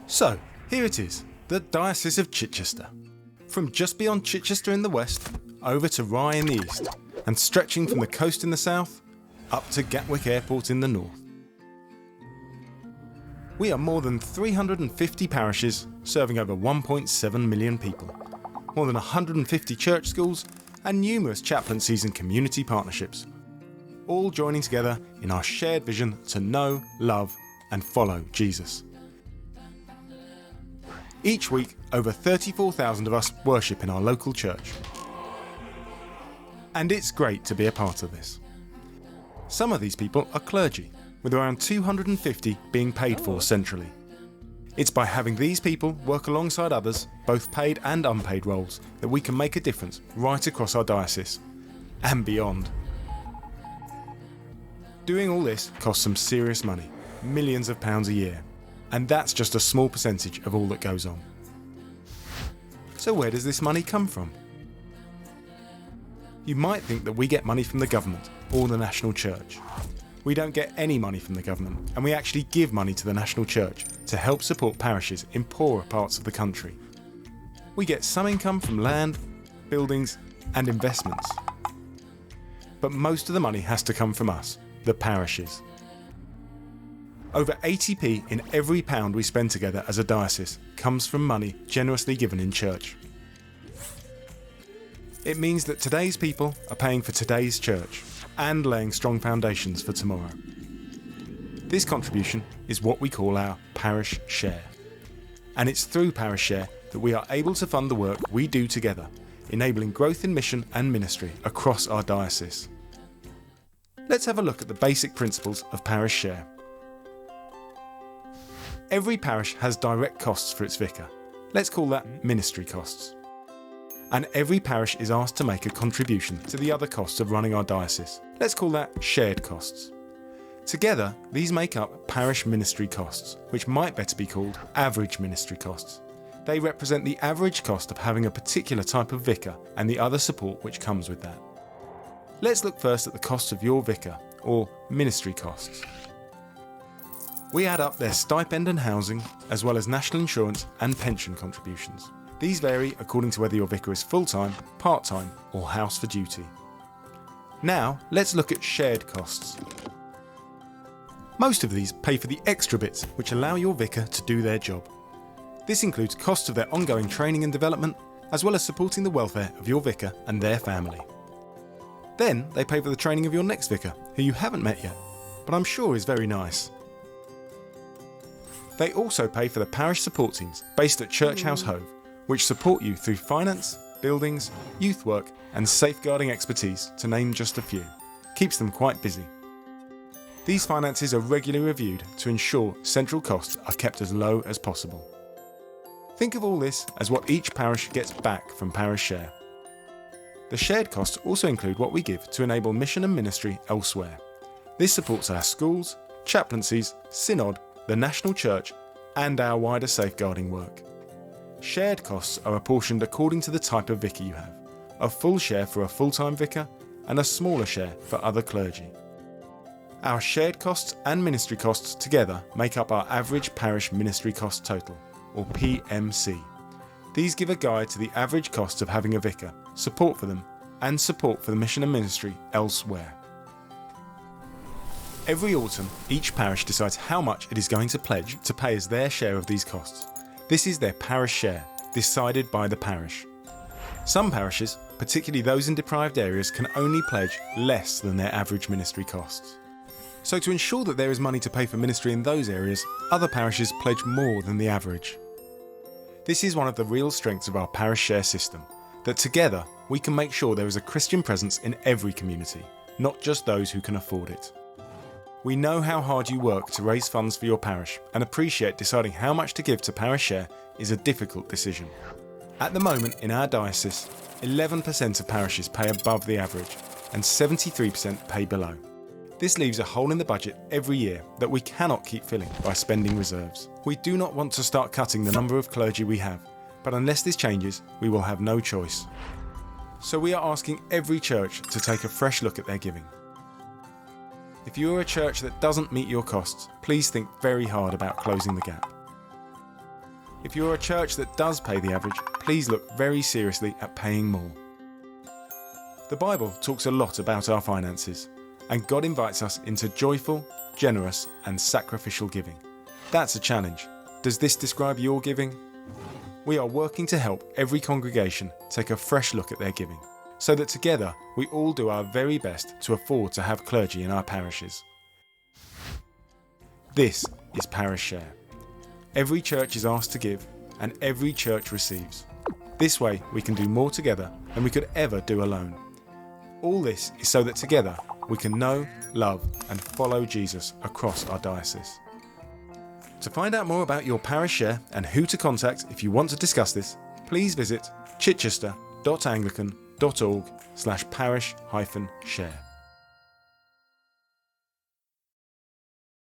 So, here it is, the Diocese of Chichester. From just beyond Chichester in the west, over to Rye in the east, and stretching from the coast in the south, up to Gatwick Airport in the north. We are more than 350 parishes, serving over 1.7 million people, more than 150 church schools, and numerous chaplaincies and community partnerships, all joining together in our shared vision to know, love, and follow Jesus. Each week, over 34,000 of us worship in our local church. And it's great to be a part of this. Some of these people are clergy, with around 250 being paid for centrally. It's by having these people work alongside others, both paid and unpaid roles, that we can make a difference right across our diocese and beyond. Doing all this costs some serious money, millions of pounds a year, and that's just a small percentage of all that goes on. So where does this money come from? You might think that we get money from the government or the national church. We don't get any money from the government, and we actually give money to the national church to help support parishes in poorer parts of the country. We get some income from land, buildings, and investments. But most of the money has to come from us, the parishes. Over 80p in every pound we spend together as a diocese comes from money generously given in church. It means that today's people are paying for today's church and laying strong foundations for tomorrow. This contribution is what we call our parish share. And it's through parish share that we are able to fund the work we do together, enabling growth in mission and ministry across our diocese. Let's have a look at the basic principles of parish share. Every parish has direct costs for its vicar. Let's call that ministry costs. And every parish is asked to make a contribution to the other costs of running our diocese. Let's call that shared costs. Together, these make up parish ministry costs, which might better be called average ministry costs. They represent the average cost of having a particular type of vicar and the other support which comes with that. Let's look first at the cost of your vicar, or ministry costs. We add up their stipend and housing, as well as national insurance and pension contributions. These vary according to whether your vicar is full-time, part-time, or house for duty. Now, let's look at shared costs. Most of these pay for the extra bits which allow your vicar to do their job. This includes costs of their ongoing training and development, as well as supporting the welfare of your vicar and their family. Then they pay for the training of your next vicar, who you haven't met yet, but I'm sure is very nice. They also pay for the parish support teams based at Church House Hove, which support you through finance, buildings, youth work and safeguarding expertise, to name just a few. Keeps them quite busy. These finances are regularly reviewed to ensure central costs are kept as low as possible. Think of all this as what each parish gets back from parish share. The shared costs also include what we give to enable mission and ministry elsewhere. This supports our schools, chaplaincies, synod, the national church, and our wider safeguarding work. Shared costs are apportioned according to the type of vicar you have, a full share for a full-time vicar and a smaller share for other clergy. Our shared costs and ministry costs together make up our average parish ministry cost total, or PMC. These give a guide to the average cost of having a vicar, support for them, and support for the mission and ministry elsewhere. Every autumn, each parish decides how much it is going to pledge to pay as their share of these costs. This is their parish share, decided by the parish. Some parishes, particularly those in deprived areas, can only pledge less than their average ministry costs. So to ensure that there is money to pay for ministry in those areas, other parishes pledge more than the average. This is one of the real strengths of our parish share system, that together we can make sure there is a Christian presence in every community, not just those who can afford it. We know how hard you work to raise funds for your parish and appreciate deciding how much to give to parish share is a difficult decision. At the moment in our diocese, 11% of parishes pay above the average and 73% pay below. This leaves a hole in the budget every year that we cannot keep filling by spending reserves. We do not want to start cutting the number of clergy we have, but unless this changes, we will have no choice. So we are asking every church to take a fresh look at their giving. If you are a church that doesn't meet your costs, please think very hard about closing the gap. If you're a church that does pay the average, please look very seriously at paying more. The Bible talks a lot about our finances, and God invites us into joyful, generous, and sacrificial giving. That's a challenge. Does this describe your giving? We are working to help every congregation take a fresh look at their giving, so that together we all do our very best to afford to have clergy in our parishes. This is Parish Share. Every church is asked to give, and every church receives. This way we can do more together than we could ever do alone. All this is so that together we can know, love, and follow Jesus across our diocese. To find out more about your parish share and who to contact if you want to discuss this, please visit chichester.anglican.org/parish-share.